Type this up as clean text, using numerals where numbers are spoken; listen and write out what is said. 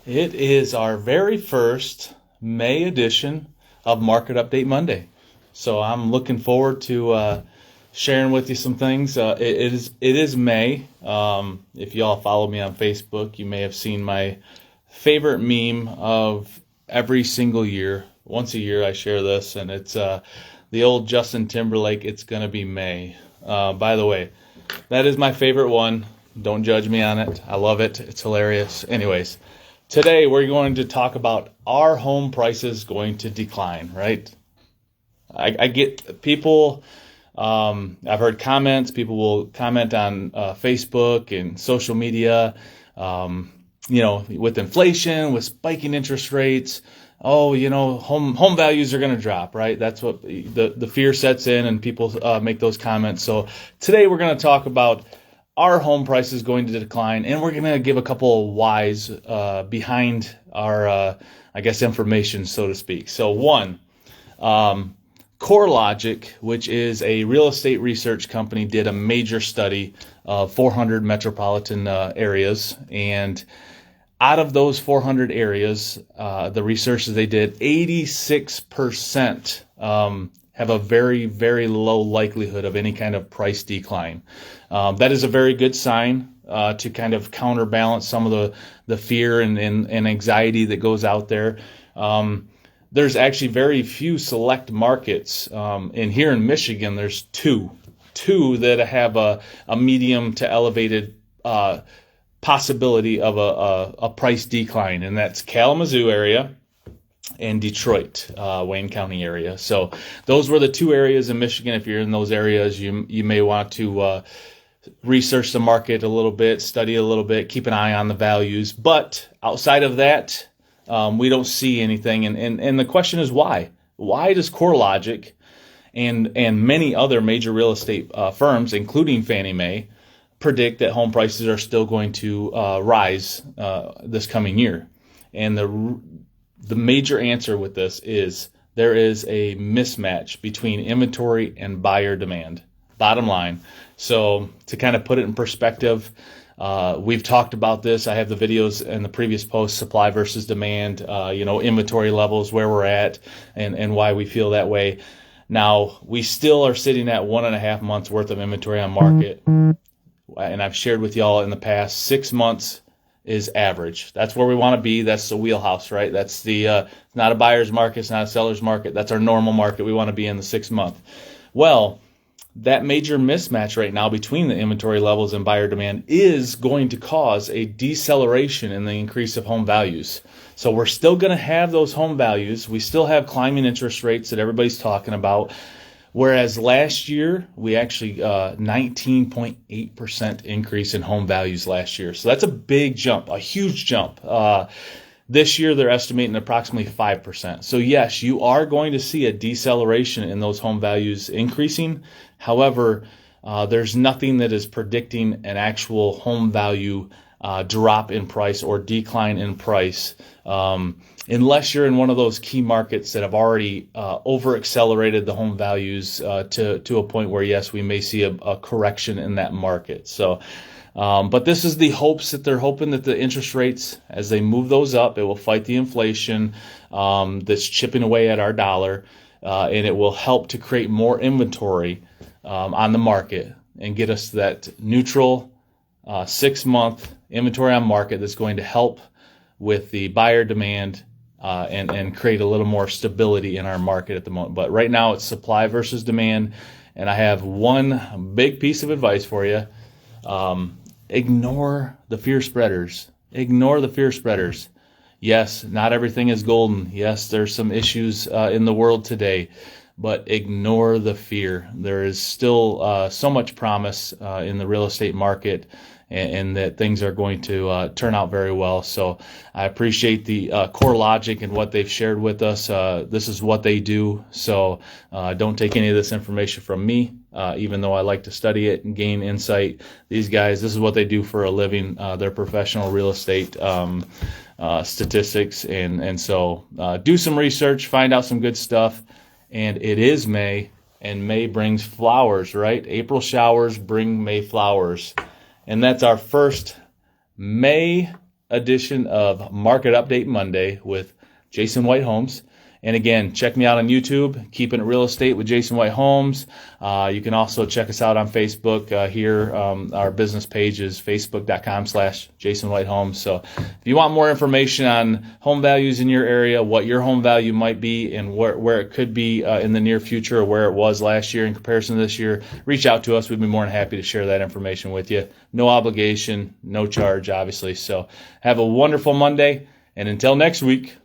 It is our very first May edition of Market Update Monday. So I'm looking forward to sharing with you some things. It is May. If you all follow me on Facebook, you may have seen my favorite meme of every single year. Once a year I share this, and it's the old Justin Timberlake, "It's Gonna Be May." By the way, that is my favorite one. Don't judge me on it. I love it. It's hilarious. Anyways, today we're going to talk about, are home prices going to decline, right? I get people, I've heard comments, people will comment on Facebook and social media, with inflation, with spiking interest rates. Oh, home values are going to drop, right? That's what the fear sets in, and people make those comments. So today we're going to talk about, are home prices going to decline? And we're going to give a couple of whys behind our, information, so to speak. So one, CoreLogic, which is a real estate research company, did a major study of 400 metropolitan areas. And out of those 400 areas, the research that they did, 86% have a very, very low likelihood of any kind of price decline. That is a very good sign to kind of counterbalance some of the fear and anxiety that goes out there. There's actually very few select markets. And here in Michigan, there's two that have a medium to elevated possibility of a price decline, and that's Kalamazoo area and Detroit, Wayne County area. So those were the two areas in Michigan. If you're in those areas, you may want to research the market a little bit, study a little bit, keep an eye on the values. But outside of that, we don't see anything. And the question is why? Why does CoreLogic and many other major real estate firms, including Fannie Mae, predict that home prices are still going to rise this coming year? And the major answer with this is there is a mismatch between inventory and buyer demand. Bottom line. So to kind of put it in perspective, we've talked about this. I have the videos in the previous post, supply versus demand, inventory levels, where we're at, and why we feel that way. Now, we still are sitting at 1.5 months worth of inventory on market. And I've shared with y'all in the past, 6 months is average. That's where we want to be. That's the wheelhouse, right? That's the not a buyer's market, it's not a seller's market. That's our normal market. We want to be in the 6 month. Well, that major mismatch right now between the inventory levels and buyer demand is going to cause a deceleration in the increase of home values. So we're still going to have those home values. We still have climbing interest rates that everybody's talking about. Whereas last year, we actually 19.8% increase in home values last year. So that's a big jump, a huge jump. This year, they're estimating approximately 5%. So yes, you are going to see a deceleration in those home values increasing. However, there's nothing that is predicting an actual home value drop in price or decline in price, unless you're in one of those key markets that have already over-accelerated the home values to a point where, yes, we may see a correction in that market. So, but this is the hopes that they're hoping that the interest rates, as they move those up, it will fight the inflation that's chipping away at our dollar, and it will help to create more inventory on the market and get us that neutral 6 month inventory on market that's going to help with the buyer demand and create a little more stability in our market at the moment. But right now it's supply versus demand, and I have one big piece of advice for you. Ignore the fear spreaders. Ignore the fear spreaders. Yes, not everything is golden. Yes, there's some issues in the world today, but ignore the fear. There is still so much promise in the real estate market, and that things are going to turn out very well. So I appreciate the CoreLogic and what they've shared with us. This is what they do. So don't take any of this information from me, even though I like to study it and gain insight. These guys, this is what they do for a living. They're professional real estate statistics. And so do some research, find out some good stuff. And it is May, and May brings flowers, right? April showers bring May flowers. And that's our first May edition of Market Update Monday with Jason White Homes. And again, check me out on YouTube, Keeping It Real Estate with Jason White Homes. You can also check us out on Facebook. Our business page is facebook.com/Jason White Homes. So if you want more information on home values in your area, what your home value might be, and where it could be in the near future, or where it was last year in comparison to this year, reach out to us. We'd be more than happy to share that information with you. No obligation, no charge, obviously. So have a wonderful Monday, and until next week.